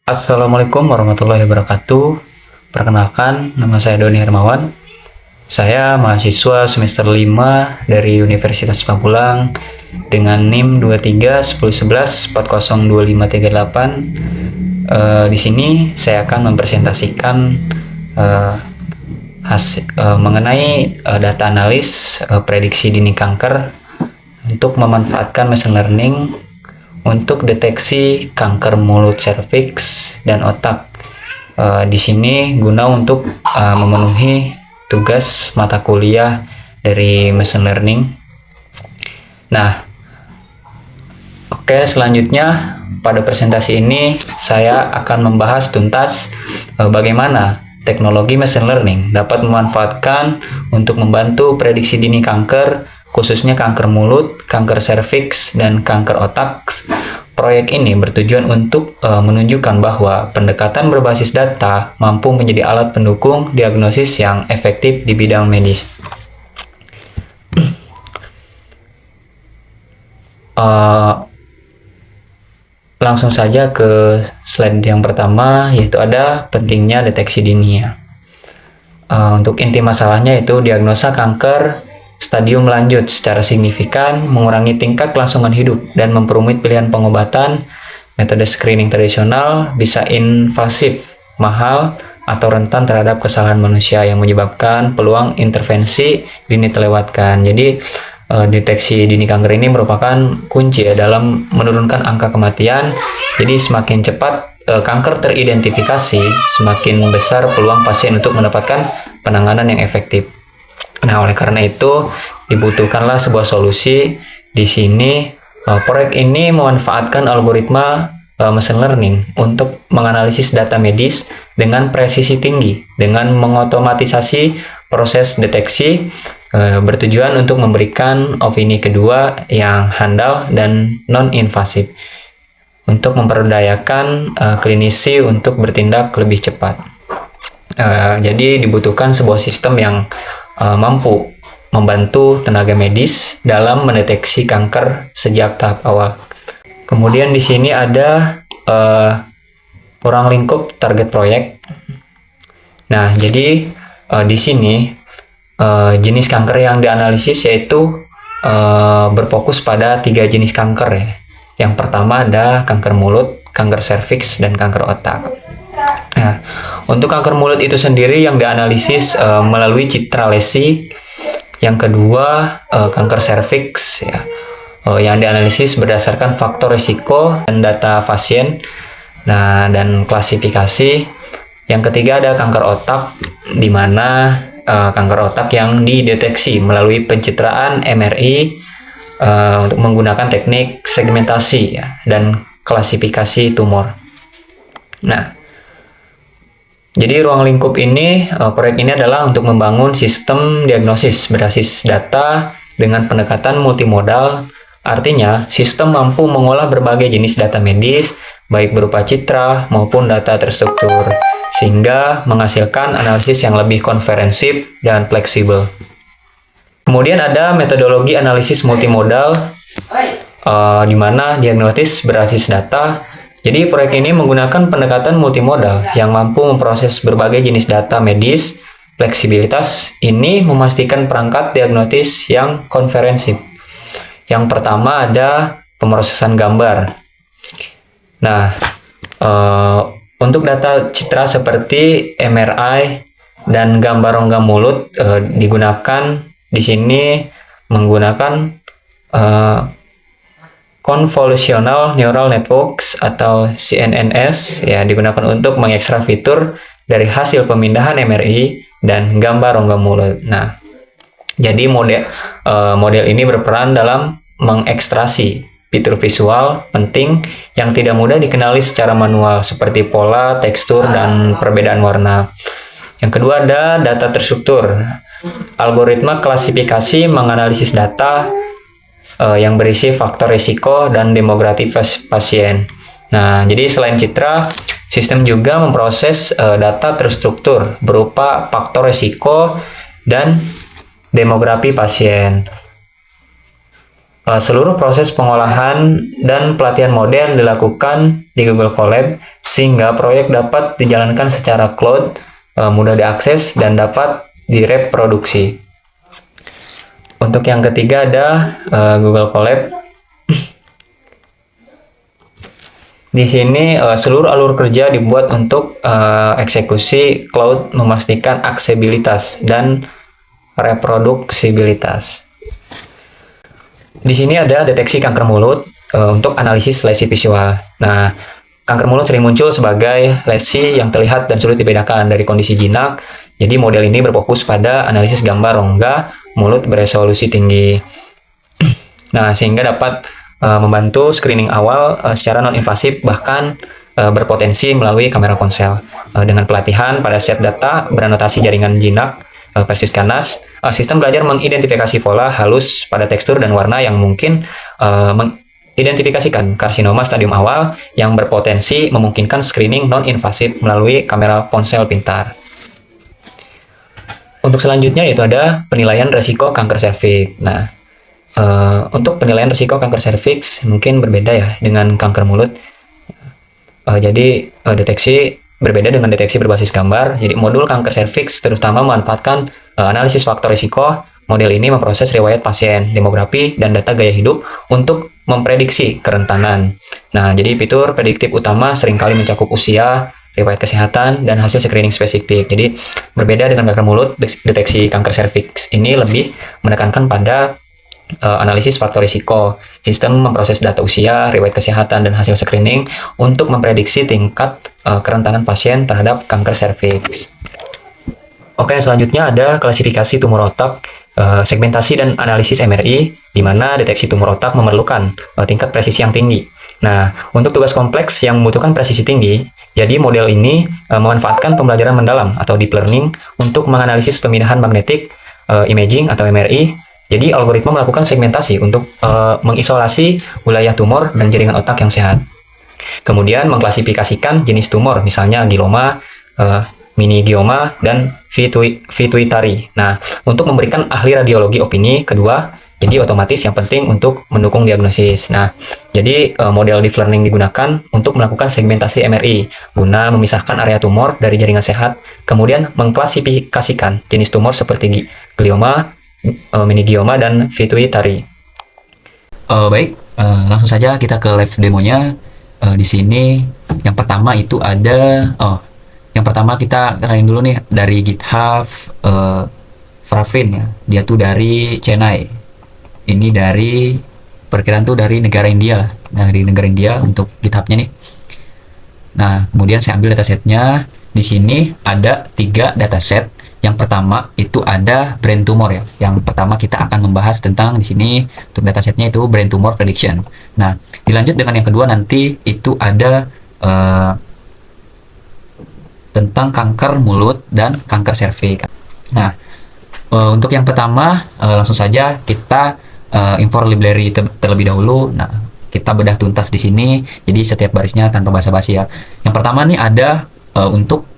Assalamualaikum warahmatullahi wabarakatuh. Perkenalkan, nama saya Doni Hermawan. Saya mahasiswa semester 5 dari Universitas Pamulang dengan NIM 23 1011 402538. Di sini saya akan mempresentasikan mengenai data analis prediksi dini kanker untuk memanfaatkan machine learning untuk deteksi kanker mulut serviks dan otak. Di sini guna untuk memenuhi tugas mata kuliah dari machine learning. Nah, selanjutnya pada presentasi ini saya akan membahas tuntas bagaimana teknologi machine learning dapat memanfaatkan untuk membantu prediksi dini kanker, khususnya kanker mulut, kanker serviks, dan kanker otak. Proyek ini bertujuan untuk menunjukkan bahwa pendekatan berbasis data mampu menjadi alat pendukung diagnosis yang efektif di bidang medis. Langsung saja ke slide yang pertama, yaitu ada pentingnya deteksi dini. Untuk inti masalahnya itu diagnosa kanker stadium lanjut secara signifikan, mengurangi tingkat kelangsungan hidup, dan memperumit pilihan pengobatan. Metode screening tradisional bisa invasif, mahal, atau rentan terhadap kesalahan manusia yang menyebabkan peluang intervensi dini terlewatkan. Jadi, deteksi dini kanker ini merupakan kunci dalam menurunkan angka kematian. Jadi, semakin cepat kanker teridentifikasi, semakin besar peluang pasien untuk mendapatkan penanganan yang efektif. Nah, oleh karena itu dibutuhkanlah sebuah solusi. Di sini proyek ini memanfaatkan algoritma machine learning untuk menganalisis data medis dengan presisi tinggi dengan mengotomatisasi proses deteksi, bertujuan untuk memberikan opini kedua yang handal dan non-invasif untuk memperdayakan klinisi untuk bertindak lebih cepat. Jadi dibutuhkan sebuah sistem yang mampu membantu tenaga medis dalam mendeteksi kanker sejak tahap awal. Kemudian di sini ada ruang lingkup target proyek. Nah, jadi di sini jenis kanker yang dianalisis yaitu berfokus pada 3 jenis kanker ya. Yang pertama ada kanker mulut, kanker serviks, dan kanker otak. Nah, untuk kanker mulut itu sendiri yang dianalisis melalui citra lesi. Yang kedua, kanker serviks ya, yang dianalisis berdasarkan faktor risiko dan data pasien. Nah, dan klasifikasi. Yang ketiga ada kanker otak, di mana kanker otak yang dideteksi melalui pencitraan MRI untuk menggunakan teknik segmentasi ya, dan klasifikasi tumor. Nah, jadi ruang lingkup ini, proyek ini adalah untuk membangun sistem diagnosis berbasis data dengan pendekatan multimodal. Artinya, sistem mampu mengolah berbagai jenis data medis, baik berupa citra maupun data terstruktur, sehingga menghasilkan analisis yang lebih komprehensif dan fleksibel. Kemudian ada metodologi analisis multimodal, di mana diagnosis berbasis data. Jadi proyek ini menggunakan pendekatan multimodal yang mampu memproses berbagai jenis data medis. Fleksibilitas ini memastikan perangkat diagnosis yang komprehensif. Yang pertama ada pemrosesan gambar. Nah, untuk data citra seperti MRI dan gambar rongga mulut digunakan di sini menggunakan Convolutional Neural Networks atau CNNS ya, digunakan untuk mengekstrak fitur dari hasil pemindahan MRI dan gambar rongga mulut. Nah, jadi model ini berperan dalam mengekstraksi fitur visual penting yang tidak mudah dikenali secara manual seperti pola, tekstur, dan perbedaan warna. Yang kedua ada data terstruktur. Algoritma klasifikasi menganalisis data yang berisi faktor risiko dan demografi pasien. Nah, jadi selain citra, sistem juga memproses data terstruktur berupa faktor risiko dan demografi pasien. Seluruh proses pengolahan dan pelatihan model dilakukan di Google Colab sehingga proyek dapat dijalankan secara cloud, mudah diakses dan dapat direproduksi. Untuk yang ketiga ada Google Colab. Di sini seluruh alur kerja dibuat untuk eksekusi cloud, memastikan aksesibilitas dan reproduksibilitas. Di sini ada deteksi kanker mulut untuk analisis lesi visual. Nah, kanker mulut sering muncul sebagai lesi yang terlihat dan sulit dibedakan dari kondisi jinak. Jadi model ini berfokus pada analisis gambar rongga mulut beresolusi tinggi. Nah, sehingga dapat membantu screening awal secara non-invasif, bahkan berpotensi melalui kamera ponsel. Dengan pelatihan pada set data beranotasi jaringan jinak versus ganas, sistem belajar mengidentifikasi pola halus pada tekstur dan warna yang mungkin mengidentifikasikan karsinoma stadium awal yang berpotensi memungkinkan screening non-invasif melalui kamera ponsel pintar. Untuk selanjutnya yaitu ada penilaian resiko kanker serviks. Nah, untuk penilaian risiko kanker serviks mungkin berbeda ya dengan kanker mulut. Jadi deteksi berbeda dengan deteksi berbasis gambar. Jadi modul kanker serviks terutama memanfaatkan analisis faktor risiko. Model ini memproses riwayat pasien, demografi, dan data gaya hidup untuk memprediksi kerentanan. Nah, jadi fitur prediktif utama seringkali mencakup usia, riwayat kesehatan, dan hasil screening spesifik. Jadi berbeda dengan kanker mulut, deteksi kanker serviks ini lebih menekankan pada analisis faktor risiko. Sistem memproses data usia, riwayat kesehatan, dan hasil screening untuk memprediksi tingkat kerentanan pasien terhadap kanker serviks. Oke, selanjutnya ada klasifikasi tumor otak, segmentasi dan analisis MRI, di mana deteksi tumor otak memerlukan tingkat presisi yang tinggi. Nah, untuk tugas kompleks yang membutuhkan presisi tinggi, jadi model ini memanfaatkan pembelajaran mendalam atau deep learning untuk menganalisis pemindahan magnetik, imaging atau MRI. Jadi algoritma melakukan segmentasi untuk mengisolasi wilayah tumor dan jaringan otak yang sehat. Kemudian mengklasifikasikan jenis tumor, misalnya glioma, mini-glioma, dan pituitari. Nah, untuk memberikan ahli radiologi opini kedua, jadi otomatis yang penting untuk mendukung diagnosis. Nah, jadi model deep learning digunakan untuk melakukan segmentasi MRI guna memisahkan area tumor dari jaringan sehat, kemudian mengklasifikasikan jenis tumor seperti glioma, mini-glioma, dan pituitari. Baik, langsung saja kita ke live demonya. Di sini yang pertama itu ada, yang pertama kita kenalin dulu nih dari GitHub Pravin ya. Dia tuh dari Chennai. Ini dari perkiraan tuh dari negara India, dari negara India untuk GitHub-nya nih. Nah, kemudian saya ambil datasetnya. Di sini ada 3 dataset. Yang pertama itu ada brain tumor ya. Yang pertama kita akan membahas tentang di sini untuk datasetnya itu brain tumor prediction. Nah, dilanjut dengan yang kedua nanti itu ada tentang kanker mulut dan kanker serviks. Nah, untuk yang pertama langsung saja kita import library terlebih dahulu. Nah, kita bedah tuntas di sini. Jadi setiap barisnya tanpa basa-basi ya. Yang pertama nih ada untuk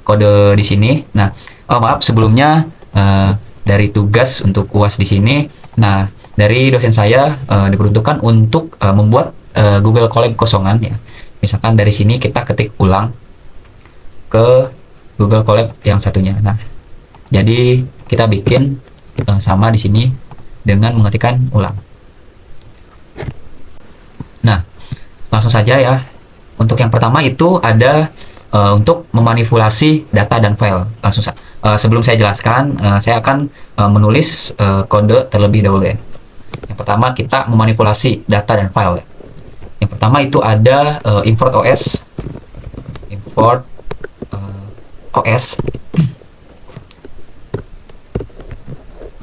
kode di sini. Nah, maaf sebelumnya dari tugas untuk UAS di sini. Nah, dari dosen saya diperuntukkan untuk membuat Google Colab kosongan ya. Misalkan dari sini kita ketik ulang ke Google Colab yang satunya. Nah, jadi kita bikin sama di sini dengan mengetikkan ulang. Nah, langsung saja ya. Untuk yang pertama itu ada untuk memanipulasi data dan file. Langsung sebelum saya jelaskan, saya akan menulis kode terlebih dahulu ya. Yang pertama kita memanipulasi data dan file ya. Yang pertama itu ada import OS, import OS,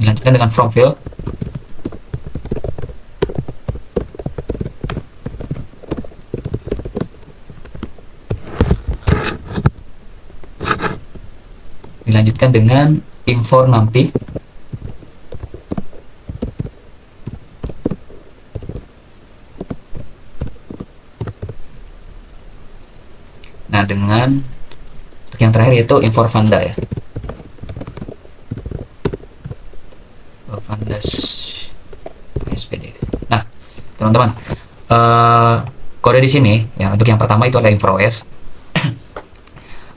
dilanjutkan dengan from file. Dilanjutkan dengan import NumPy. Nah, dengan untuk yang terakhir yaitu import Vanda ya. Vandas SPD. Nah, teman-teman, kode di sini ya, untuk yang pertama itu ada InfraOS.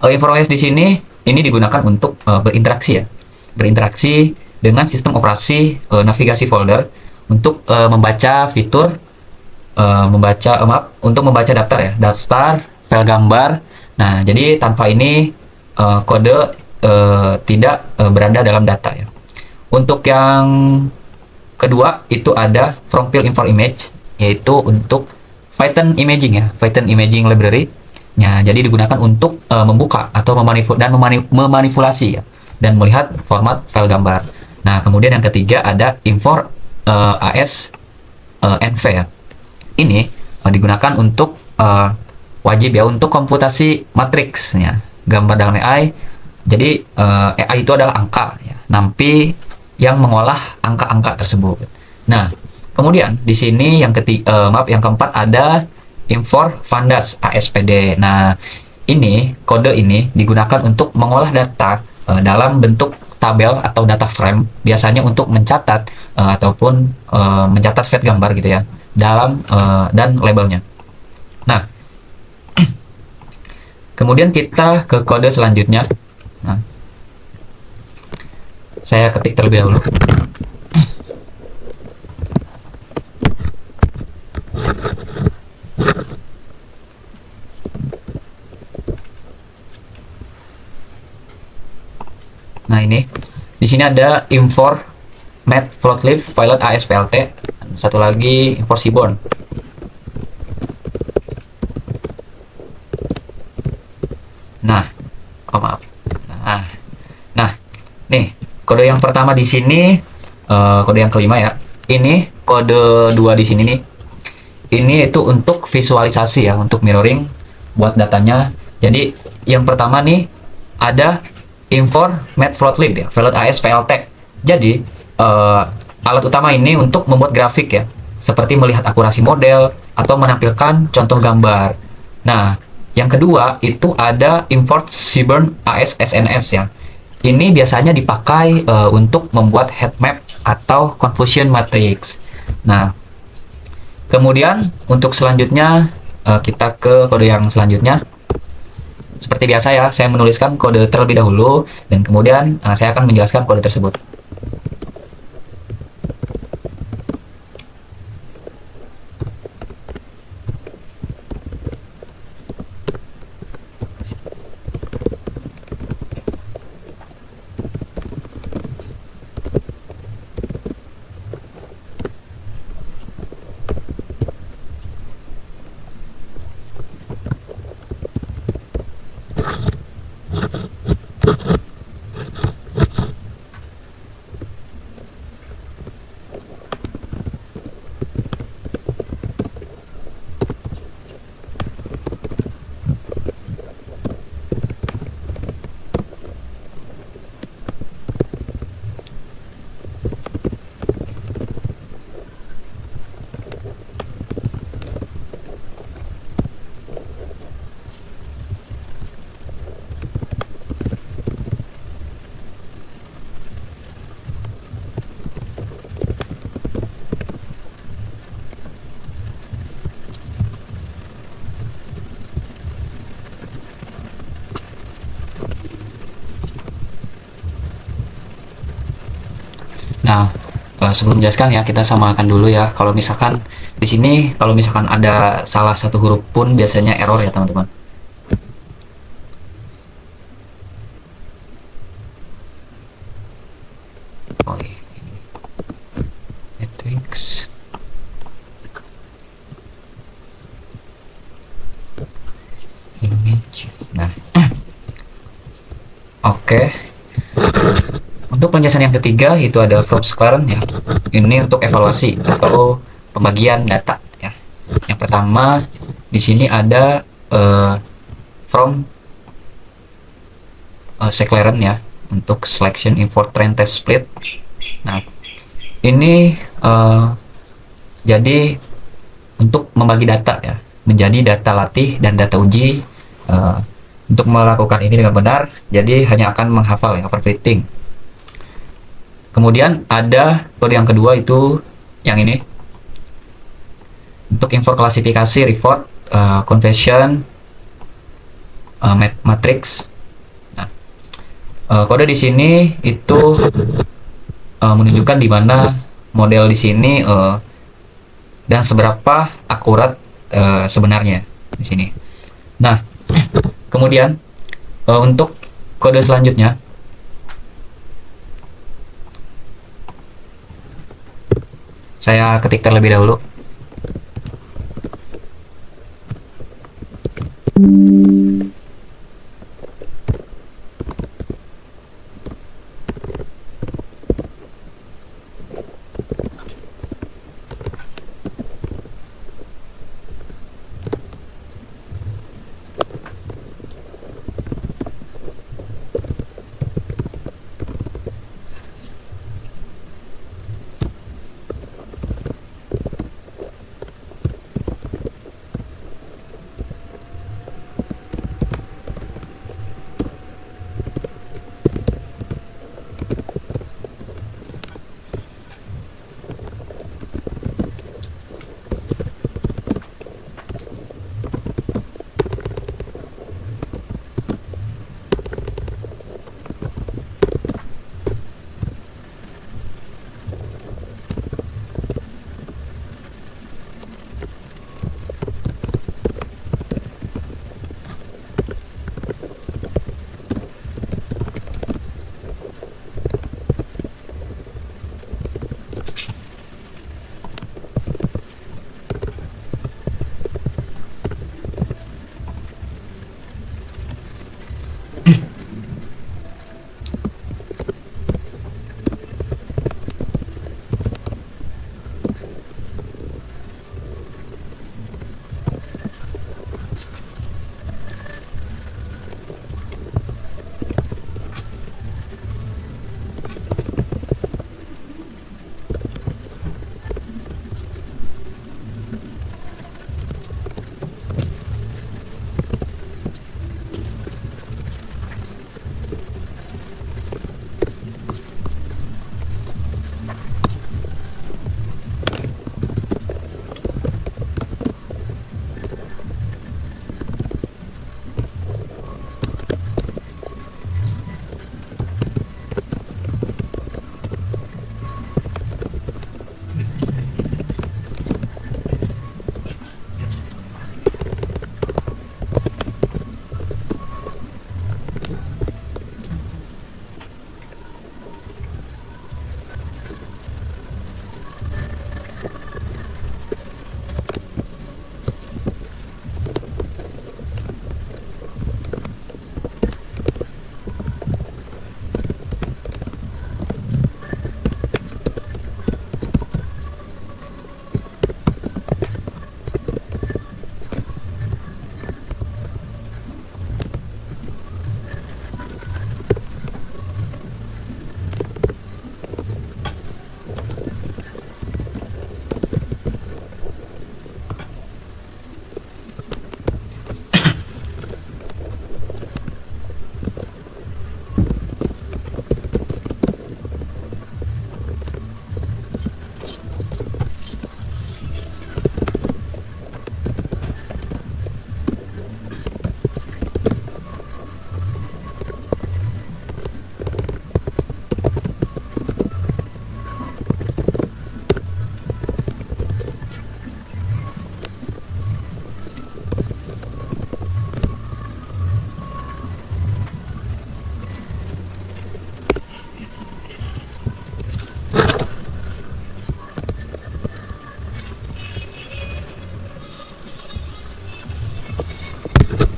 InfraOS di sini ini digunakan untuk berinteraksi ya, berinteraksi dengan sistem operasi navigasi folder untuk membaca fitur untuk membaca daftar ya, daftar file gambar. Nah, jadi tanpa ini kode tidak berada dalam data ya. Untuk yang kedua itu ada from field import image, yaitu untuk Python imaging ya, Python imaging library. Ya, jadi digunakan untuk membuka atau memanipulasi ya, dan melihat format file gambar. Nah, kemudian yang ketiga ada import ASNV ya. Ini digunakan untuk wajib ya untuk komputasi matriksnya, gambar dalam AI. Jadi AI itu adalah angka ya, NumPy yang mengolah angka-angka tersebut. Nah, kemudian di sini yang keempat ada import Pandas ASPD. Nah, ini kode ini digunakan untuk mengolah data dalam bentuk tabel atau data frame, biasanya untuk mencatat ataupun mencatat file gambar gitu ya, dalam dan labelnya. Nah, kemudian kita ke kode selanjutnya. Nah, saya ketik terlebih dahulu. Nah, ini di sini ada import matplotlib pilot ASPLT, satu lagi import seaborn. Nah, maaf. Nah, nih kode yang pertama di sini, kode yang kelima ya. Ini kode 2 di sini nih. Ini itu untuk visualisasi ya, untuk mirroring buat datanya. Jadi yang pertama nih ada import matplotlib ya, pilot ASPLT. Jadi alat utama ini untuk membuat grafik ya, seperti melihat akurasi model atau menampilkan contoh gambar. Nah, yang kedua itu ada import seaborn ASSNS ya. Ini biasanya dipakai untuk membuat heat map atau confusion matrix. Nah, kemudian untuk selanjutnya kita ke kode yang selanjutnya. Seperti biasa ya, saya menuliskan kode terlebih dahulu dan kemudian saya akan menjelaskan kode tersebut. Nah, sebelum menjelaskan ya, kita samakan dulu ya. Kalau misalkan di sini, kalau misalkan ada salah satu huruf pun biasanya error ya teman-teman. Oke, matrix. Image. Nah, oke. Untuk penjelasan yang ketiga itu ada from clearance ya. Ini untuk evaluasi atau pembagian data ya. Yang pertama di sini ada from clearance ya, untuk selection import train test split. Nah, ini jadi untuk membagi data ya menjadi data latih dan data uji. Untuk melakukan ini dengan benar, jadi hanya akan menghafal ya, overfitting. Kemudian ada kode yang kedua itu yang ini, untuk info klasifikasi report conversion, matrix. Nah, kode di sini itu menunjukkan di mana model di sini dan seberapa akurat sebenarnya di sini. Nah, kemudian untuk kode selanjutnya saya ketik terlebih dahulu.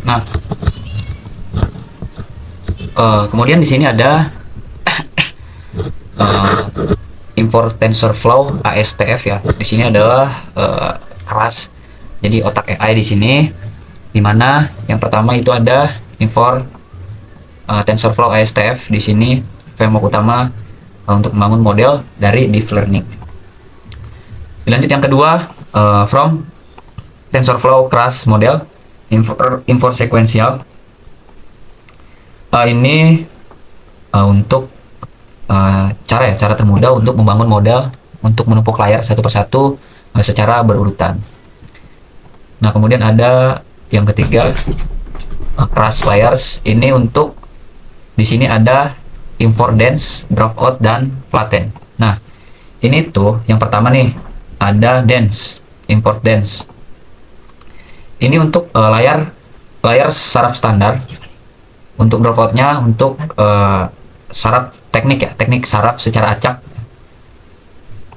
Nah, kemudian di sini ada import TensorFlow ASTF ya. Di sini adalah kelas, jadi otak AI di sini. Dimana yang pertama itu ada import TensorFlow ASTF di sini framework utama untuk membangun model dari deep learning. Dilanjut yang kedua, from TensorFlow Crash Model import sequential. Ini untuk cara termudah untuk membangun model untuk menumpuk layar satu persatu secara berurutan. Nah, kemudian ada yang ketiga, crush layers. Ini untuk di sini ada import dense, dropout, dan flatten. Nah, ini tuh yang pertama nih ada dense, import dense. Ini untuk layar saraf standar. Untuk dropoutnya untuk saraf teknik ya, teknik saraf secara acak.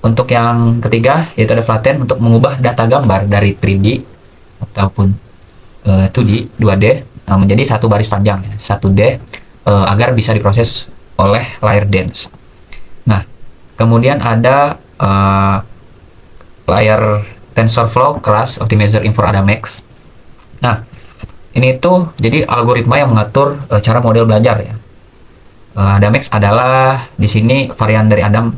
Untuk yang ketiga yaitu ada flatten untuk mengubah data gambar dari 3D ataupun 2D, 2D menjadi satu baris panjang ya, 1D agar bisa diproses oleh layer dense. Nah, kemudian ada layar TensorFlow Crush Optimizer Info ADAMEX. Nah, ini tuh jadi algoritma yang mengatur cara model belajar ya. ADAMEX adalah di sini varian dari Adam,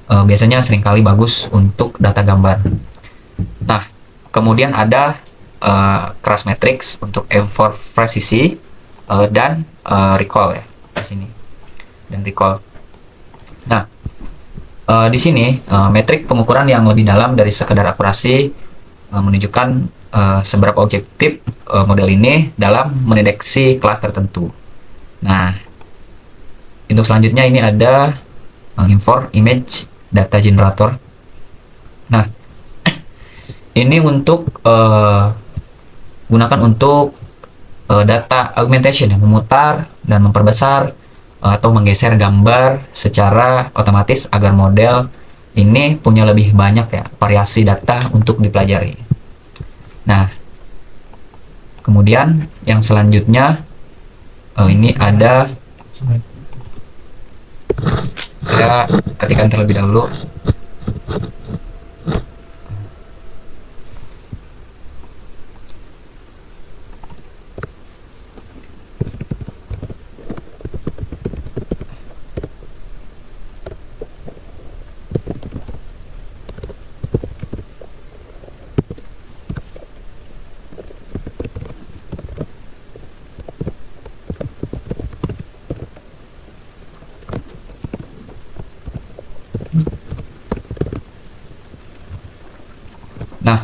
biasanya seringkali bagus untuk data gambar. Nah, kemudian ada Crush Matrix untuk aim for precision dan recall ya di sini, dan recall. Nah, di sini metrik pengukuran yang lebih dalam dari sekedar akurasi menunjukkan seberapa objektif model ini dalam mendeteksi kelas tertentu. Nah, untuk selanjutnya ini ada import image data generator. Nah, ini untuk gunakan untuk data augmentation yang memutar dan memperbesar atau menggeser gambar secara otomatis agar model ini punya lebih banyak ya variasi data untuk dipelajari. Nah, kemudian yang selanjutnya ini ada, saya ketikkan terlebih dahulu. Nah,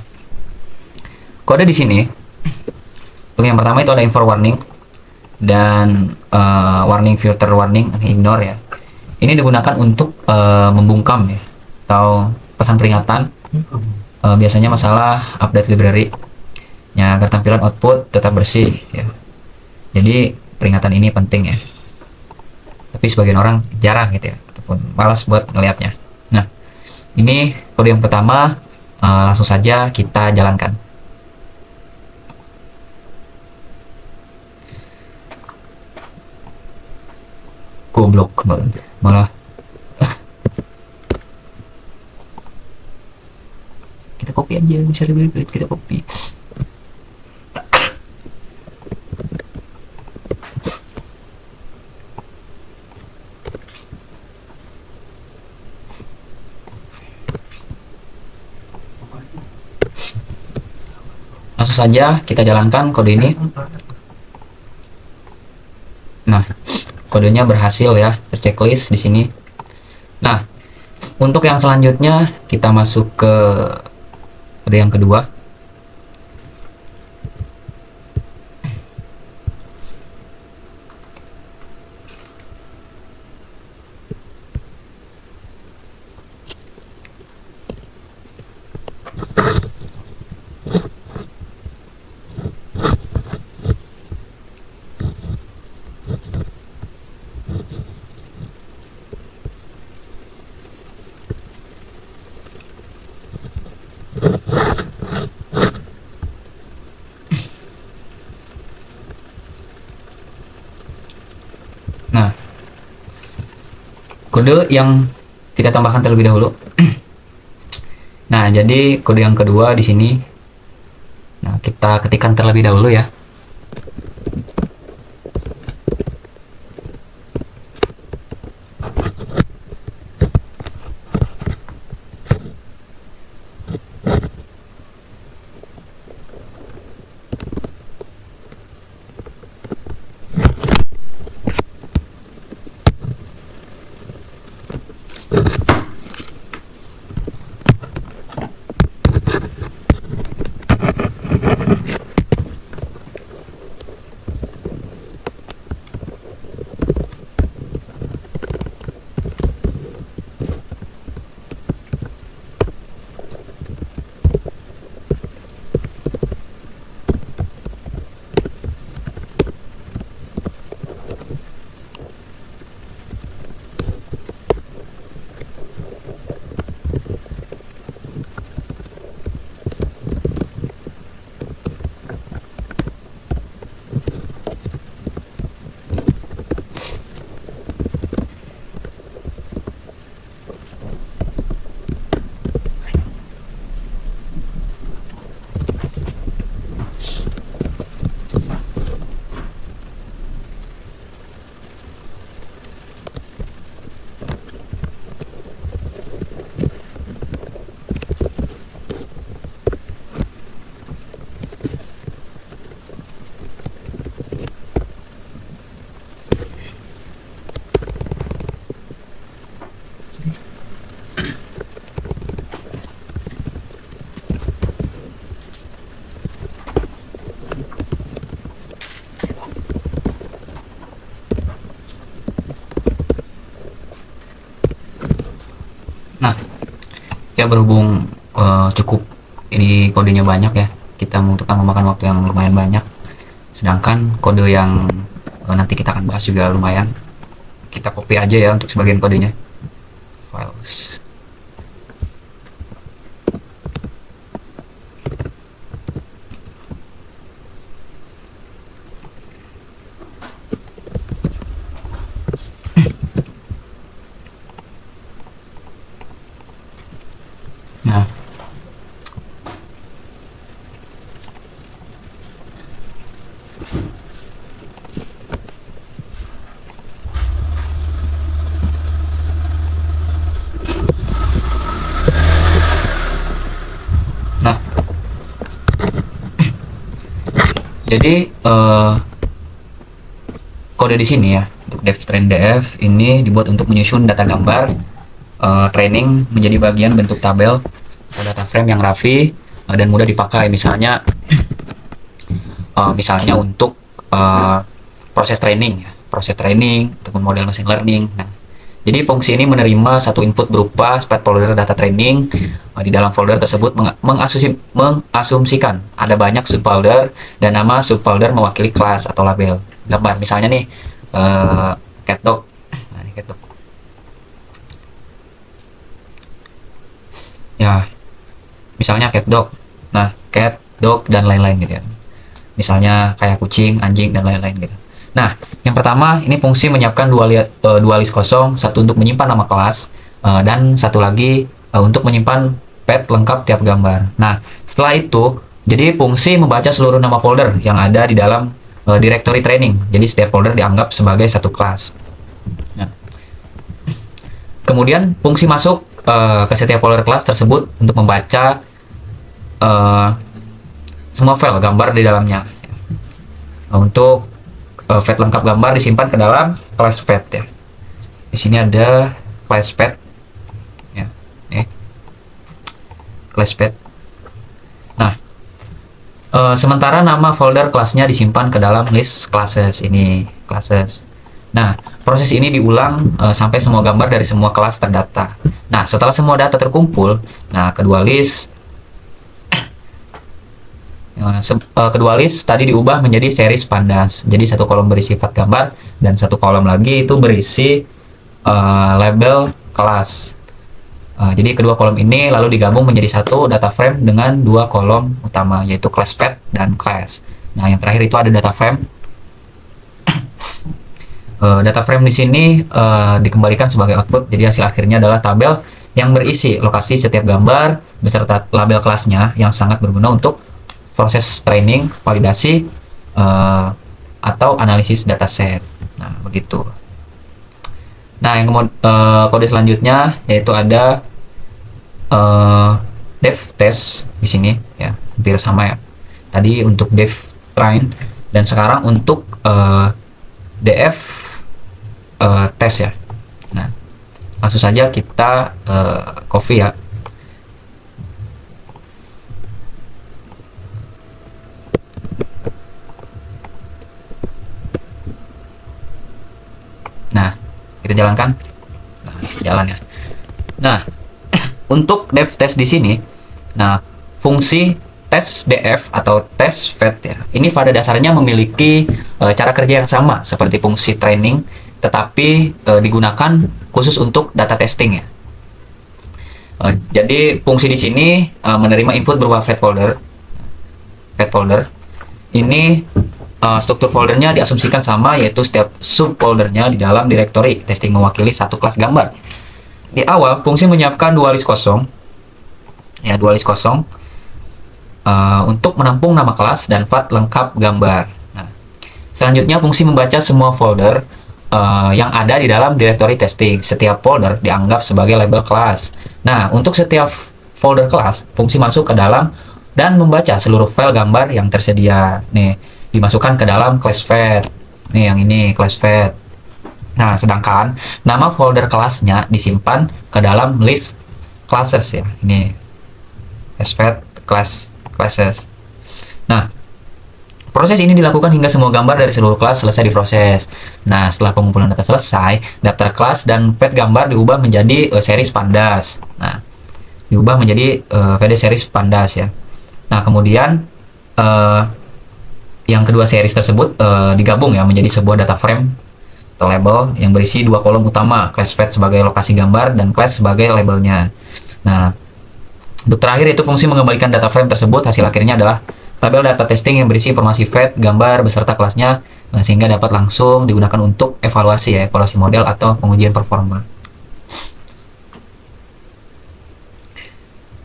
kode di sini untuk yang pertama itu ada info warning dan warning filter warning ignore ya. Ini digunakan untuk membungkam ya atau pesan peringatan, biasanya masalah update library ya, agar tampilan output tetap bersih ya. Jadi peringatan ini penting ya, tapi sebagian orang jarang gitu ya ataupun malas buat ngelihatnya. Nah, ini kode yang pertama, langsung saja kita jalankan. Goblok malah kita copy aja, bisa lebih kita copy. Langsung saja kita jalankan kode ini. Nah, kodenya berhasil ya, terchecklist di sini. Nah, untuk yang selanjutnya kita masuk ke kode yang kedua. Nah, kode yang kita tambahkan terlebih dahulu. Nah, jadi kode yang kedua di sini. Nah, kita ketikkan terlebih dahulu ya. Nah, ya berhubung cukup ini kodenya banyak ya, kita membutuhkan memakan waktu yang lumayan banyak. Sedangkan kode yang nanti kita akan bahas juga lumayan. Kita copy aja ya untuk sebagian kodenya. Files. Nah, nah, jadi kode di sini ya untuk dev ini dibuat untuk menyusun data gambar training menjadi bagian bentuk tabel atau data frame yang rapi dan mudah dipakai. Misalnya untuk proses training ya, ataupun model machine learning. Nah, jadi fungsi ini menerima satu input berupa spread folder data training. Di dalam folder tersebut mengasumsikan ada banyak subfolder dan nama subfolder mewakili kelas atau label gambar. Misalnya nih catdog. Nah, ini catdog. Ya, misalnya catdog. Nah, cat, dog dan lain-lain gitu ya. Misalnya kayak kucing, anjing dan lain-lain gitu. Nah, yang pertama ini fungsi menyiapkan dua list kosong, satu untuk menyimpan nama kelas dan satu lagi untuk menyimpan path lengkap tiap gambar. Nah, setelah itu jadi fungsi membaca seluruh nama folder yang ada di dalam directory training. Jadi setiap folder dianggap sebagai satu kelas. Nah, kemudian fungsi masuk ke setiap folder kelas tersebut untuk membaca semua file gambar di dalamnya. Untuk path lengkap gambar disimpan ke dalam class path ya. Di sini ada class path ya. Class path. Nah, sementara nama folder kelasnya disimpan ke dalam list classes ini, classes. Nah, proses ini diulang sampai semua gambar dari semua kelas terdata. Nah, setelah semua data terkumpul, nah kedua list tadi diubah menjadi series pandas. Jadi satu kolom berisi sifat gambar dan satu kolom lagi itu berisi label kelas. Jadi kedua kolom ini lalu digabung menjadi satu data frame dengan dua kolom utama, yaitu class path dan class. Nah, yang terakhir itu ada data frame. Data frame di sini dikembalikan sebagai output. Jadi hasil akhirnya adalah tabel yang berisi lokasi setiap gambar beserta label kelasnya yang sangat berguna untuk proses training, validasi, atau analisis dataset. Nah, begitu. Nah, yang kode selanjutnya yaitu ada dev test di sini ya, hampir sama ya. Tadi untuk dev train dan sekarang untuk df test ya. Nah, langsung saja kita copy ya. Nah, kita jalankan. Nah, jalan ya. Nah, untuk dev test di sini, nah fungsi test df atau test fed ya, ini pada dasarnya memiliki cara kerja yang sama seperti fungsi training, tetapi digunakan khusus untuk data testing ya. Jadi fungsi di sini menerima input berupa fed folder. Ini struktur foldernya diasumsikan sama, yaitu setiap subfoldernya di dalam directory testing mewakili satu kelas gambar. Di awal, fungsi menyiapkan dua list kosong, ya untuk menampung nama kelas dan path lengkap gambar. Nah, selanjutnya fungsi membaca semua folder yang ada di dalam directory testing. Setiap folder dianggap sebagai label kelas. Nah, untuk setiap folder kelas, fungsi masuk ke dalam dan membaca seluruh file gambar yang tersedia. Nih, dimasukkan ke dalam class fed. Nih, yang ini class fed. Nah, sedangkan nama folder kelasnya disimpan ke dalam list classes ya. Ini class fed classes. Nah, Proses ini dilakukan hingga semua gambar dari seluruh kelas selesai diproses. Nah, setelah pengumpulan data selesai, daftar kelas dan pet gambar diubah menjadi series pandas. Nah, diubah menjadi PD series pandas ya. Nah, kemudian yang kedua series tersebut digabung ya menjadi sebuah data frame atau label yang berisi dua kolom utama, class pet sebagai lokasi gambar dan class sebagai labelnya. Nah, untuk terakhir itu fungsi mengembalikan data frame tersebut, hasil akhirnya adalah tabel data testing yang berisi informasi fed, gambar, beserta kelasnya, sehingga dapat langsung digunakan untuk evaluasi ya, evaluasi model atau pengujian performa.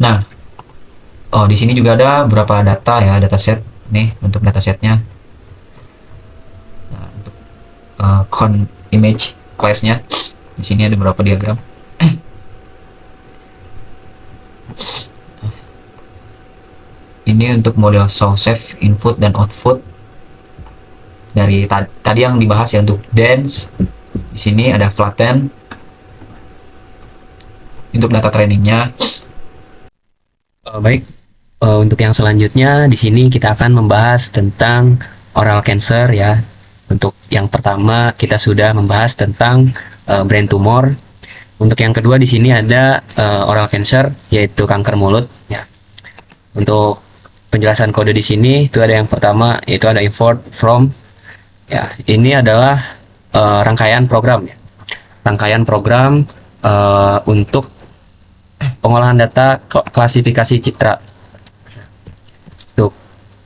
Nah, di sini juga ada beberapa data ya, dataset nih untuk datasetnya. Nah, untuk con image class-nya, di sini ada beberapa diagram. Ini untuk model show save input dan output dari tadi yang dibahas ya. Untuk dance di sini ada flatten untuk data trainingnya. Baik, untuk yang selanjutnya di sini kita akan membahas tentang oral cancer ya. Untuk yang pertama kita sudah membahas tentang brain tumor. Untuk yang kedua di sini ada oral cancer, yaitu kanker mulut ya. Untuk penjelasan kode di sini itu ada yang pertama, yaitu ada import from ya. Ini adalah rangkaian program ya. Rangkaian program untuk pengolahan data klasifikasi citra. Untuk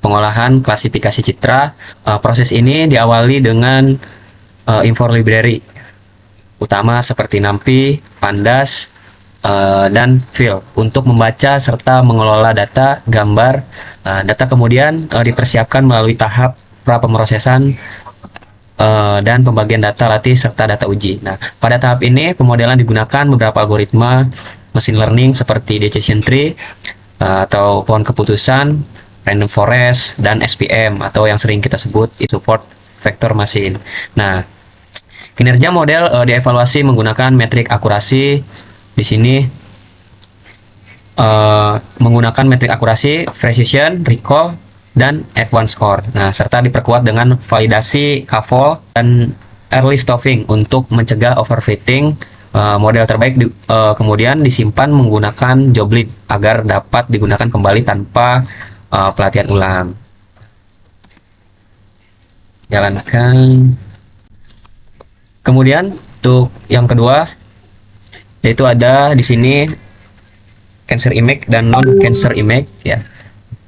pengolahan klasifikasi citra, proses ini diawali dengan info library utama seperti NumPy, Pandas, dan Fill untuk membaca serta mengelola data gambar. Data kemudian dipersiapkan melalui tahap pra-pemrosesan dan pembagian data latih serta data uji. Nah, pada tahap ini pemodelan digunakan beberapa algoritma machine learning seperti decision tree atau pohon keputusan, random forest, dan SPM atau yang sering kita sebut itu support vector machine. Nah, kinerja model dievaluasi menggunakan metrik akurasi. Di sini menggunakan metrik akurasi, precision, recall, dan F1 score. Nah, serta diperkuat dengan validasi KVOL dan early stopping untuk mencegah overfitting. Model terbaik kemudian disimpan menggunakan joblib agar dapat digunakan kembali tanpa pelatihan ulang. Jalankan. Kemudian untuk yang kedua yaitu ada di sini cancer image dan non cancer image ya.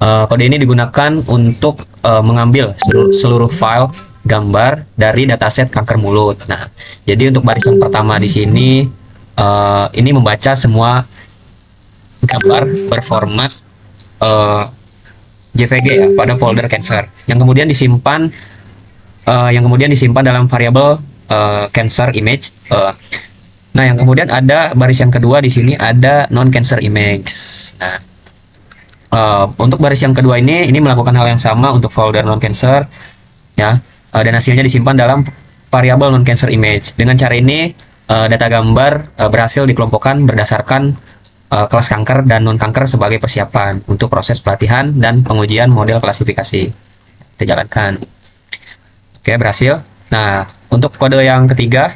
Kode ini digunakan untuk mengambil seluruh file gambar dari dataset kanker mulut. Nah, jadi untuk baris yang pertama di sini ini membaca semua gambar berformat JPG ya pada folder cancer yang kemudian disimpan dalam variabel cancer image. Nah, yang kemudian ada baris yang kedua di sini ada non cancer image. Nah, untuk baris yang kedua ini melakukan hal yang sama untuk folder non cancer ya, dan hasilnya disimpan dalam variabel non cancer image. Dengan cara ini data gambar berhasil dikelompokkan berdasarkan kelas kanker dan non kanker sebagai persiapan untuk proses pelatihan dan pengujian model klasifikasi. Kita jalankan. Oke, berhasil. Nah, untuk kode yang ketiga,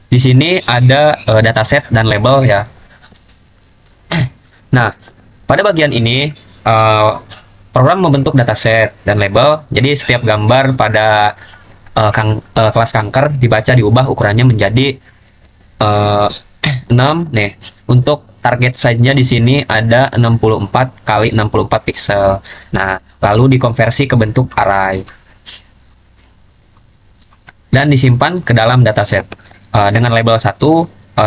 di sini ada dataset dan label ya. Nah, pada bagian ini program membentuk dataset dan label. Jadi setiap gambar pada kelas kanker diubah ukurannya menjadi 6 nih. Untuk target size-nya di sini ada 64 kali 64 pixel. Nah, lalu dikonversi ke bentuk array dan disimpan ke dalam dataset dengan label 1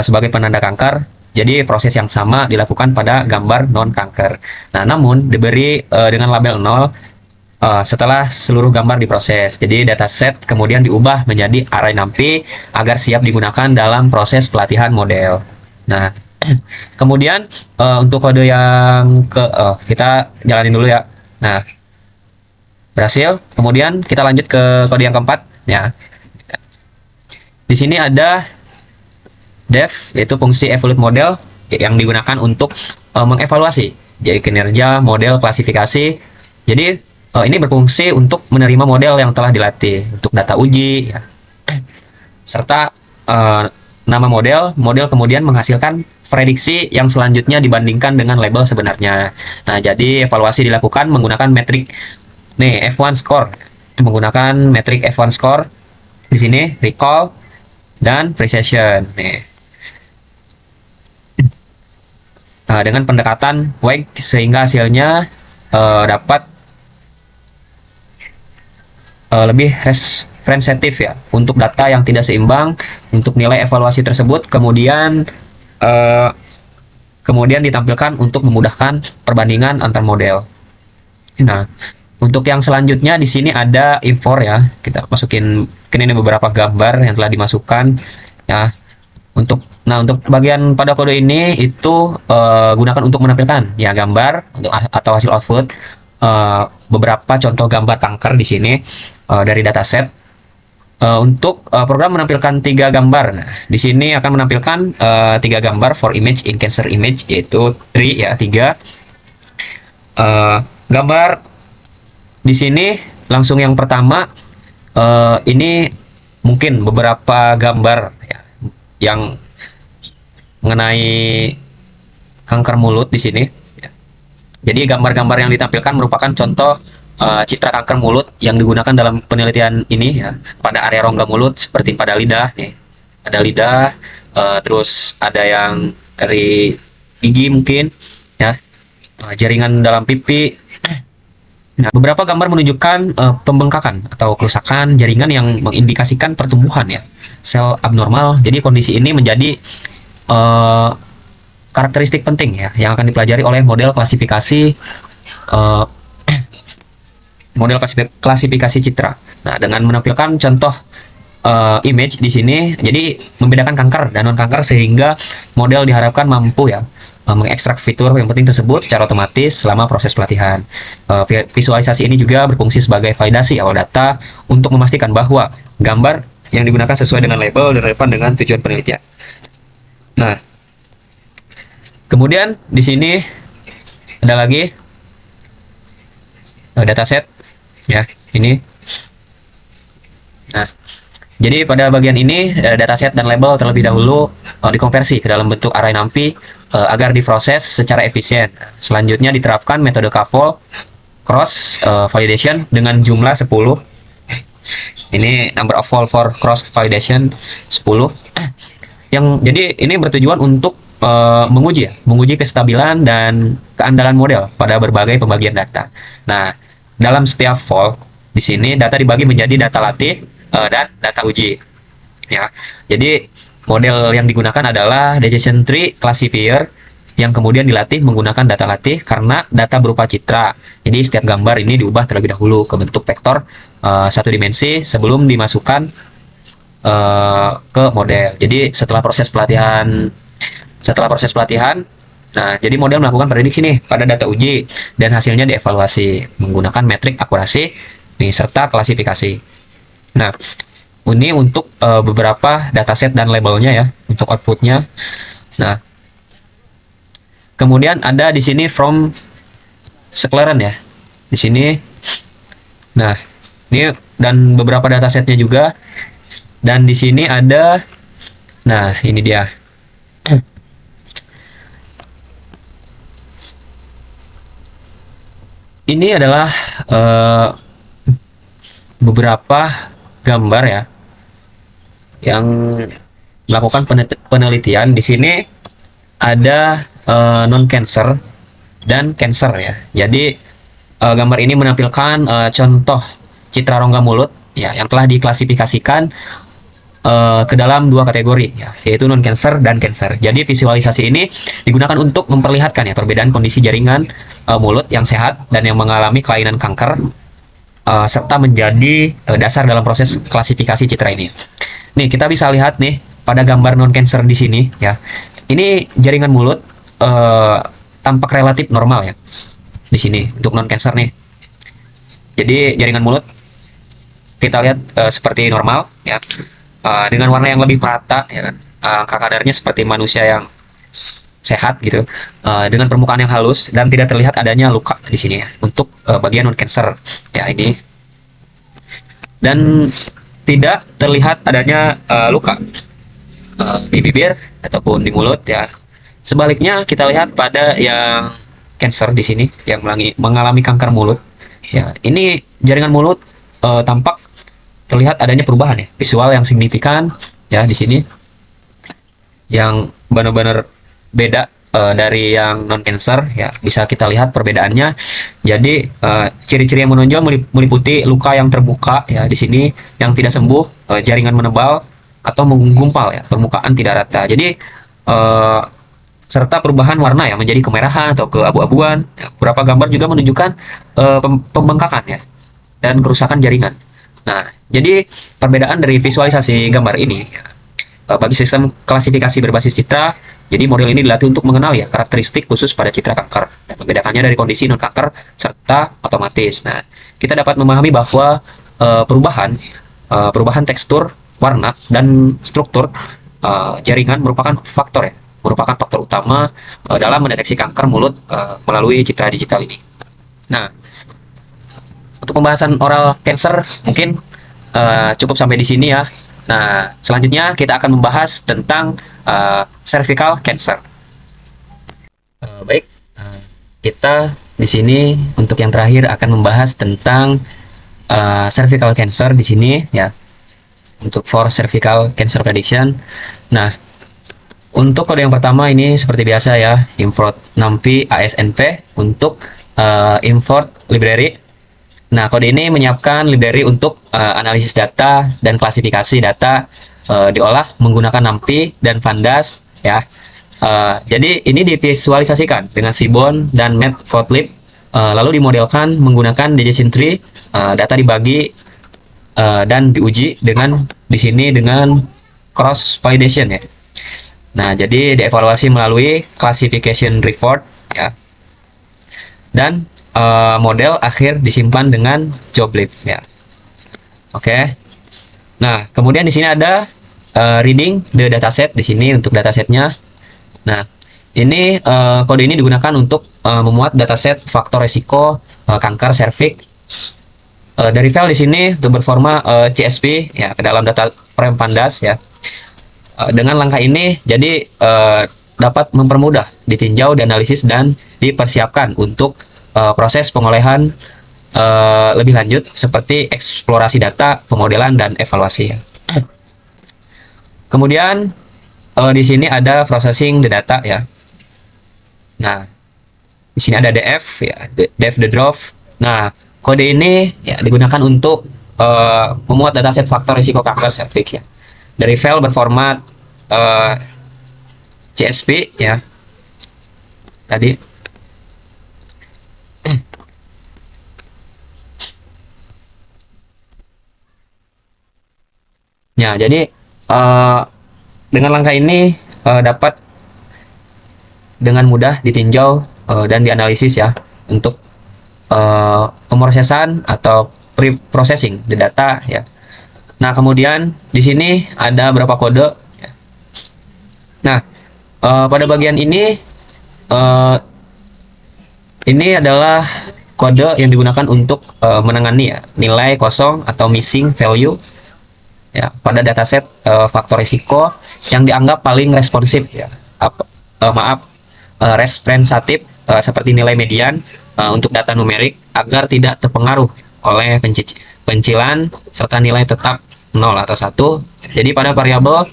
sebagai penanda kanker. Jadi proses yang sama dilakukan pada gambar non kanker. Nah, namun diberi dengan label 0 setelah seluruh gambar diproses. Jadi dataset kemudian diubah menjadi array NumPy agar siap digunakan dalam proses pelatihan model. Nah, kemudian untuk kode yang kita jalanin dulu ya. Nah, berhasil. Kemudian kita lanjut ke kode yang keempat ya. Di sini ada def, yaitu fungsi evaluate model yang digunakan untuk mengevaluasi jadi kinerja model klasifikasi. Jadi Ini berfungsi untuk menerima model yang telah dilatih untuk data uji, ya. Serta nama model kemudian menghasilkan prediksi yang selanjutnya dibandingkan dengan label sebenarnya. Nah, jadi evaluasi dilakukan menggunakan metrik nih F1 score, menggunakan metrik F1 score di sini recall dan precision nih. Dengan pendekatan weight sehingga hasilnya dapat lebih representatif ya untuk data yang tidak seimbang. Untuk nilai evaluasi tersebut kemudian ditampilkan untuk memudahkan perbandingan antar model. Nah, untuk yang selanjutnya di sini ada import ya. Kita masukin ini beberapa gambar yang telah dimasukkan ya. Untuk bagian pada kode ini itu gunakan untuk menampilkan ya gambar untuk atau hasil output. Beberapa contoh gambar kanker di sini dari dataset. Untuk program menampilkan 3 gambar. Nah, di sini akan menampilkan 3 gambar for image in cancer image, yaitu 3 ya, 3 gambar. Di sini langsung yang pertama ini mungkin beberapa gambar ya, yang mengenai kanker mulut di sini. Jadi gambar-gambar yang ditampilkan merupakan contoh citra kanker mulut yang digunakan dalam penelitian ini ya, pada area rongga mulut seperti pada lidah nih. Ada lidah, terus ada yang dari gigi mungkin ya, jaringan dalam pipi. Nah, beberapa gambar menunjukkan pembengkakan atau kerusakan jaringan yang mengindikasikan pertumbuhan ya sel abnormal. Jadi kondisi ini menjadi karakteristik penting ya yang akan dipelajari oleh model klasifikasi klasifikasi citra. Nah, dengan menampilkan contoh image di sini, jadi membedakan kanker dan non kanker sehingga model diharapkan mampu ya mengekstrak fitur yang penting tersebut secara otomatis selama proses pelatihan. Visualisasi ini juga berfungsi sebagai validasi awal data untuk memastikan bahwa gambar yang digunakan sesuai dengan label dan relevan dengan tujuan penelitian. Nah, kemudian di sini ada lagi dataset ya, ini. Nah, jadi pada bagian ini dataset dan label terlebih dahulu dikonversi ke dalam bentuk array NumPy agar diproses secara efisien. Selanjutnya diterapkan metode kafol cross validation dengan jumlah 10. Ini number of fold for cross validation 10. Jadi ini bertujuan untuk menguji kestabilan dan keandalan model pada berbagai pembagian data. Nah, dalam setiap fold di sini data dibagi menjadi data latih dan data uji. Ya, jadi model yang digunakan adalah decision tree classifier yang kemudian dilatih menggunakan data latih karena data berupa citra. Jadi setiap gambar ini diubah terlebih dahulu ke bentuk vektor satu dimensi sebelum dimasukkan ke model. Jadi setelah proses pelatihan, nah jadi model melakukan prediksi nih pada data uji dan hasilnya dievaluasi menggunakan metrik akurasi nih serta klasifikasi. Nah, ini untuk beberapa dataset dan labelnya ya untuk outputnya. Nah, kemudian ada di sini from Sclaren ya di sini. Nah, ini dan beberapa datasetnya juga. Dan di sini ada, nah ini dia. Ini adalah beberapa gambar ya yang melakukan penelitian. Di sini ada non cancer dan cancer ya. Jadi gambar ini menampilkan contoh citra rongga mulut ya yang telah diklasifikasikan ke dalam 2 kategori ya, yaitu non cancer dan cancer. Jadi visualisasi ini digunakan untuk memperlihatkan ya perbedaan kondisi jaringan mulut yang sehat dan yang mengalami kelainan kanker serta menjadi dasar dalam proses klasifikasi citra ini. Nih, kita bisa lihat nih pada gambar non cancer di sini ya. Ini jaringan mulut tampak relatif normal ya. Di sini untuk non cancer nih. Jadi jaringan mulut kita lihat seperti normal ya. Dengan warna yang lebih merata ya kan. Angka kadarnya seperti manusia yang sehat gitu, dengan permukaan yang halus dan tidak terlihat adanya luka di sini ya, untuk bagian non cancer ya ini, dan tidak terlihat adanya luka di bibir ataupun di mulut ya. Sebaliknya kita lihat pada yang cancer di sini yang mengalami kanker mulut ya, ini jaringan mulut tampak terlihat adanya perubahan ya, visual yang signifikan ya di sini, yang benar-benar beda dari yang non cancer ya, bisa kita lihat perbedaannya. Jadi ciri-ciri yang menonjol meliputi luka yang terbuka ya di sini yang tidak sembuh, jaringan menebal atau menggumpal ya, permukaan tidak rata. Jadi serta perubahan warna ya menjadi kemerahan atau keabu-abuan. Ya, beberapa gambar juga menunjukkan pembengkakan ya dan kerusakan jaringan. Nah, jadi perbedaan dari visualisasi gambar ini ya, bagi sistem klasifikasi berbasis citra, jadi model ini dilatih untuk mengenal ya karakteristik khusus pada citra kanker dan membedakannya dari kondisi non kanker serta otomatis. Nah, kita dapat memahami bahwa perubahan tekstur, warna dan struktur jaringan merupakan faktor utama dalam mendeteksi kanker mulut melalui citra digital ini. Nah, untuk pembahasan oral cancer mungkin cukup sampai di sini ya. Nah, selanjutnya kita akan membahas tentang cervical cancer. Baik, kita di sini untuk yang terakhir akan membahas tentang cervical cancer di sini ya. Untuk for cervical cancer prediction. Nah, untuk kode yang pertama ini seperti biasa ya, import NumPy ASNP untuk import library. Nah, kode ini menyiapkan library untuk analisis data dan klasifikasi data diolah menggunakan NumPy dan Pandas ya. Jadi ini divisualisasikan dengan Seaborn dan Matplotlib, lalu dimodelkan menggunakan Bayesian tree, data dibagi dan diuji dengan di sini dengan cross validation ya. Nah, jadi dievaluasi melalui classification report ya. Dan model akhir disimpan dengan joblib ya. Oke. Nah, kemudian di sini ada reading the dataset di sini untuk datasetnya. Nah, ini kode ini digunakan untuk memuat dataset faktor resiko kanker serviks dari file di sini untuk berforma CSV ya ke dalam data frame Pandas ya. Dengan langkah ini jadi dapat mempermudah ditinjau, dianalisis dan dipersiapkan untuk proses pengolehan lebih lanjut seperti eksplorasi data, pemodelan dan evaluasi ya. Kemudian di sini ada processing the data ya. Nah, di sini ada df ya, def the draft. Nah, kode ini ya digunakan untuk memuat dataset faktor risiko kanker serviks ya. Dari file berformat CSV ya. Tadi ya, jadi dengan langkah ini dapat dengan mudah ditinjau dan dianalisis ya untuk pemrosesan atau pre-processing the data ya. Nah, kemudian di sini ada beberapa kode ya. Nah, pada bagian ini adalah kode yang digunakan untuk menangani ya nilai kosong atau missing value ya pada dataset faktor risiko yang dianggap paling responsif ya. Representatif seperti nilai median untuk data numerik agar tidak terpengaruh oleh pencilan serta nilai tetap 0 atau 1. Jadi pada variabel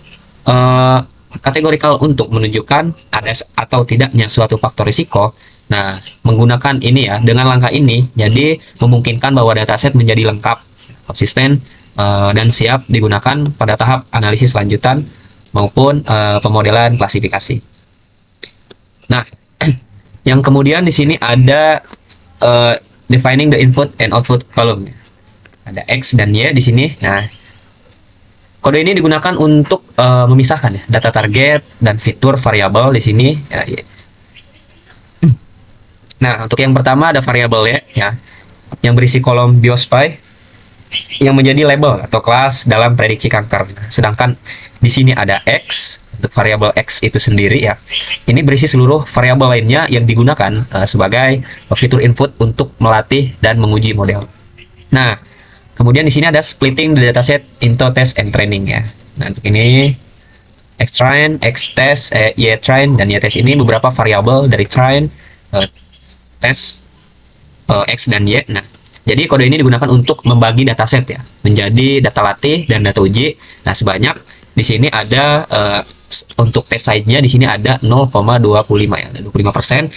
kategorikal untuk menunjukkan ada atau tidaknya suatu faktor risiko. Nah, menggunakan ini ya, dengan langkah ini jadi memungkinkan bahwa dataset menjadi lengkap, konsisten dan siap digunakan pada tahap analisis lanjutan maupun pemodelan klasifikasi. Nah, yang kemudian di sini ada defining the input and output column. Ada X dan Y di sini. Nah, kode ini digunakan untuk memisahkan ya data target dan fitur variabel di sini. Ya, ya. Nah, untuk yang pertama ada variabel ya, yang berisi kolom biospy yang menjadi label atau kelas dalam prediksi kanker. Sedangkan di sini ada X untuk variabel X itu sendiri ya. Ini berisi seluruh variabel lainnya yang digunakan sebagai fitur input untuk melatih dan menguji model. Nah, kemudian di sini ada splitting the dataset into test and training ya. Nah, untuk ini X-train, X-test, Y-train, dan Y-test ini beberapa variabel dari train, test, X dan Y. Nah, jadi kode ini digunakan untuk membagi dataset ya menjadi data latih dan data uji. Nah, sebanyak di sini ada untuk test size-nya di sini ada 0,25 ya, 25%.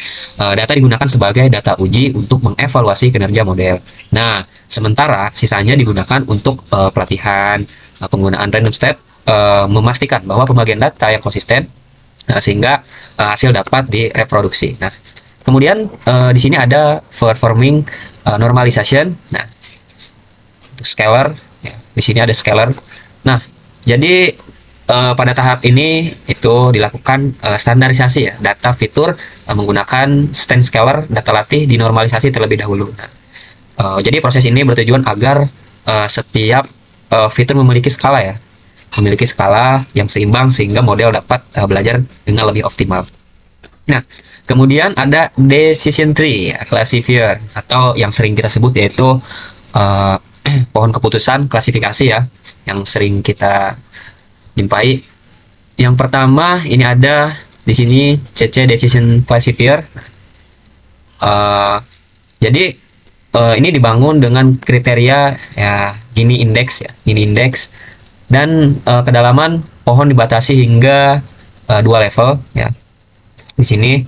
Data digunakan sebagai data uji untuk mengevaluasi kinerja model. Nah, sementara sisanya digunakan untuk pelatihan, penggunaan random step, memastikan bahwa pembagian data yang konsisten sehingga hasil dapat direproduksi. Nah, kemudian di sini ada performing normalization. Nah, untuk scalar ya, di sini ada scalar. Nah, jadi pada tahap ini itu dilakukan standarisasi ya data fitur menggunakan stand scalar data latih dinormalisasi terlebih dahulu. Nah, jadi proses ini bertujuan agar setiap fitur memiliki skala ya, memiliki skala yang seimbang sehingga model dapat belajar dengan lebih optimal. Nah, kemudian ada decision tree ya, classifier atau yang sering kita sebut yaitu pohon keputusan klasifikasi ya, yang sering kita jumpai. Yang pertama ini ada di sini CC decision classifier. Jadi ini dibangun dengan kriteria ya Gini index ya, Gini index, dan kedalaman pohon dibatasi hingga 2 level ya. Di sini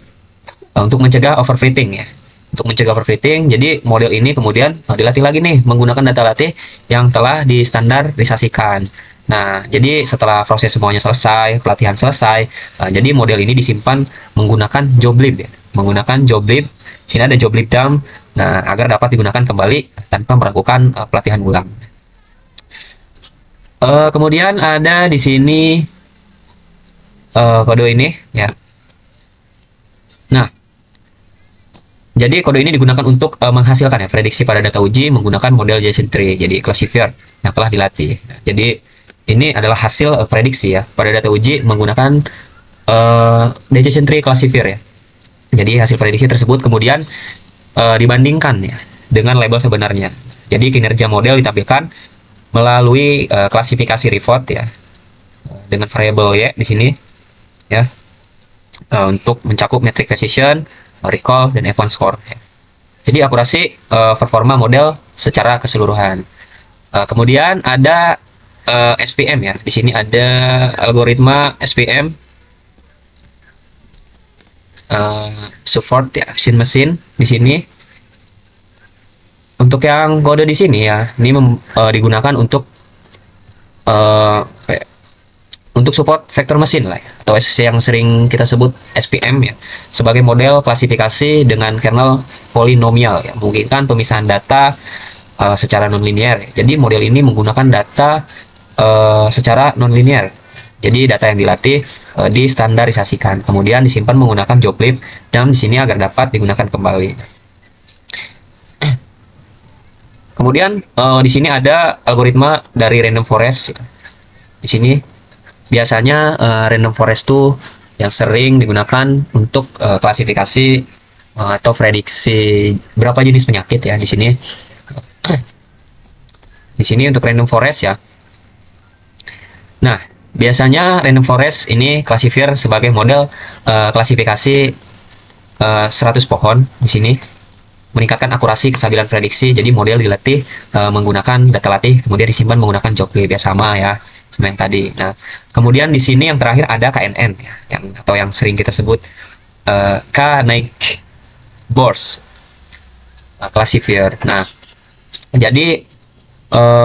untuk mencegah overfitting ya. Untuk mencegah overfitting, jadi model ini kemudian dilatih lagi nih menggunakan data latih yang telah distandarisasikan. Nah, jadi setelah proses semuanya selesai, pelatihan selesai, jadi model ini disimpan menggunakan joblib ya. Menggunakan joblib, sini ada joblib dump, nah agar dapat digunakan kembali tanpa melakukan pelatihan ulang. Kemudian ada di sini kode ini ya. Nah, jadi kode ini digunakan untuk menghasilkan ya prediksi pada data uji menggunakan model decision tree, jadi classifier yang telah dilatih. Nah, jadi ini adalah hasil prediksi ya pada data uji menggunakan decision tree classifier ya. Jadi hasil prediksi tersebut kemudian dibandingkan ya dengan label sebenarnya. Jadi kinerja model ditampilkan melalui klasifikasi Revot ya dengan variabel Y di sini ya untuk mencakup metric precision, recall, dan advanced score ya. Jadi akurasi performa model secara keseluruhan. Kemudian ada SPM ya. Di sini ada algoritma SPM, support ya, mesin di sini. Untuk yang kode di sini ya, ini digunakan untuk untuk support vektor mesin lah ya, atau yang sering kita sebut SPM ya, sebagai model klasifikasi dengan kernel polinomial ya, memungkinkan pemisahan data secara nonlinear. Jadi model ini menggunakan data secara nonlinear. Jadi data yang dilatih distandarisasikan, kemudian disimpan menggunakan joblib dan di sini agar dapat digunakan kembali. Kemudian di sini ada algoritma dari random forest. Di sini biasanya random forest itu yang sering digunakan untuk klasifikasi atau prediksi berapa jenis penyakit ya di sini. Di sini untuk random forest ya. Nah, biasanya random forest ini classifier sebagai model klasifikasi 100 pohon di sini, meningkatkan akurasi kestabilan prediksi. Jadi model dilatih menggunakan data latih, kemudian disimpan menggunakan joblib ya, sama ya sama yang tadi. Nah, kemudian di sini yang terakhir ada KNN ya, atau yang sering kita sebut K-Neigh-Boers classifier. Nah, jadi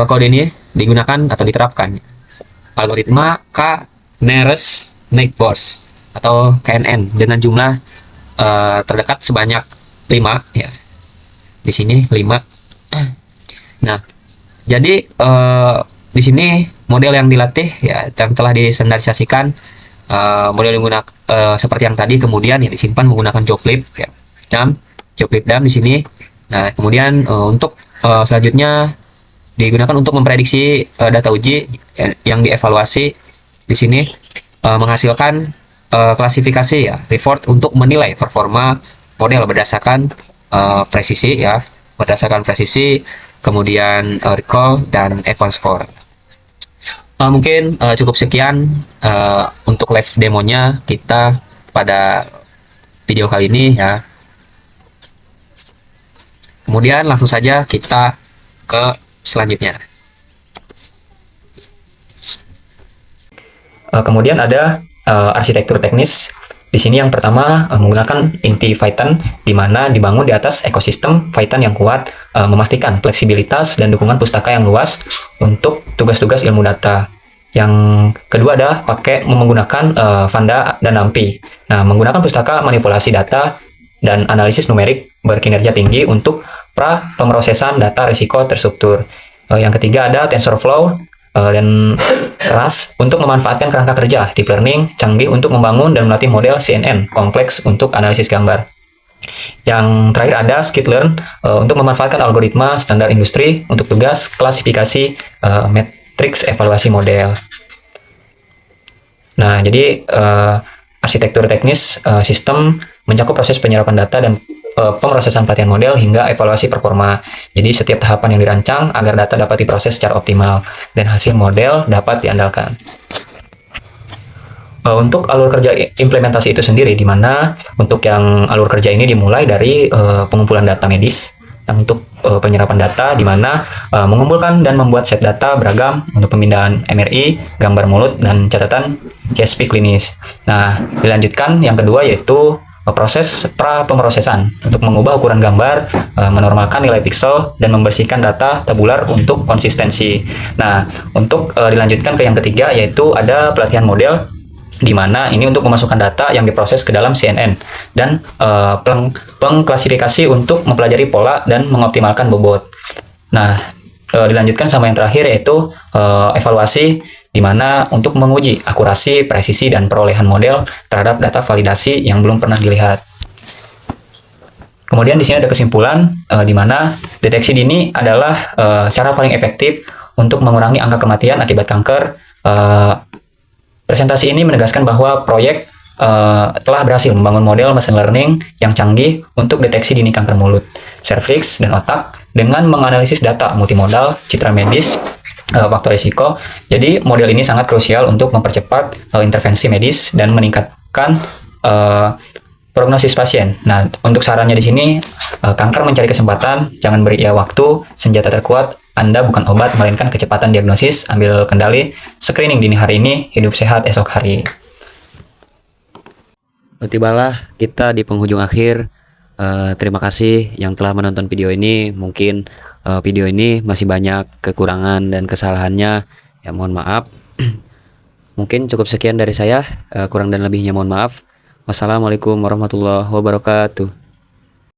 kode ini digunakan atau diterapkan algoritma K-Nearest-Neigh-Boers atau KNN dengan jumlah terdekat sebanyak 5 ya. Di sini 5. Nah, jadi di sini model yang dilatih ya yang telah distandarisasikan, model yang menggunakan seperti yang tadi, kemudian yang disimpan menggunakan joblib ya, dan joblib dump di sini. Nah, kemudian untuk selanjutnya digunakan untuk memprediksi data uji yang dievaluasi di sini menghasilkan klasifikasi ya, report untuk menilai performa model berdasarkan presisi ya, kemudian recall dan eval score. Mungkin cukup sekian untuk live demonya kita pada video kali ini ya. Kemudian langsung saja kita ke selanjutnya. Kemudian ada arsitektur teknis. Di sini yang pertama menggunakan inti Python, di mana dibangun di atas ekosistem Python yang kuat, memastikan fleksibilitas dan dukungan pustaka yang luas untuk tugas-tugas ilmu data. Yang kedua adalah pakai menggunakan Vanda dan NumPy. Nah, menggunakan pustaka manipulasi data dan analisis numerik berkinerja tinggi untuk pemrosesan data risiko terstruktur. Yang ketiga ada TensorFlow dan keras untuk memanfaatkan kerangka kerja deep learning canggih untuk membangun dan melatih model CNN kompleks untuk analisis gambar. Yang terakhir ada Skitlearn untuk memanfaatkan algoritma standar industri untuk tugas klasifikasi matriks evaluasi model. Nah, jadi arsitektur teknis sistem mencakup proses penyerapan data dan pemrosesan pelatihan model hingga evaluasi performa. Jadi setiap tahapan yang dirancang agar data dapat diproses secara optimal dan hasil model dapat diandalkan. Untuk alur kerja implementasi itu sendiri, di mana untuk yang alur kerja ini dimulai dari pengumpulan data medis, yang untuk penyerapan data, di mana mengumpulkan dan membuat set data beragam untuk pemindahan MRI, gambar mulut, dan catatan GSP klinis. Nah, dilanjutkan yang kedua yaitu proses pemrosesan untuk mengubah ukuran gambar, menormalkan nilai pixel, dan membersihkan data tabular untuk konsistensi. Nah, untuk dilanjutkan ke yang ketiga yaitu ada pelatihan model, di mana ini untuk memasukkan data yang diproses ke dalam CNN dan pengklasifikasi untuk mempelajari pola dan mengoptimalkan bobot. Nah, dilanjutkan sama yang terakhir yaitu evaluasi, di mana untuk menguji akurasi, presisi, dan perolehan model terhadap data validasi yang belum pernah dilihat. Kemudian di sini ada kesimpulan, di mana deteksi dini adalah cara paling efektif untuk mengurangi angka kematian akibat kanker. Presentasi ini menegaskan bahwa proyek telah berhasil membangun model machine learning yang canggih untuk deteksi dini kanker mulut, serviks, dan otak dengan menganalisis data multimodal, citra medis, faktor risiko. Jadi model ini sangat krusial untuk mempercepat intervensi medis dan meningkatkan prognosis pasien. Nah, untuk sarannya di sini, kanker mencari kesempatan, jangan beri ia waktu, senjata terkuat Anda bukan obat, melainkan kecepatan diagnosis, ambil kendali, screening dini hari ini, hidup sehat esok hari. Tibalah kita di penghujung akhir. Terima kasih yang telah menonton video ini. Mungkin video ini masih banyak kekurangan dan kesalahannya, ya mohon maaf. Mungkin cukup sekian dari saya, kurang dan lebihnya mohon maaf. Wassalamualaikum warahmatullahi wabarakatuh.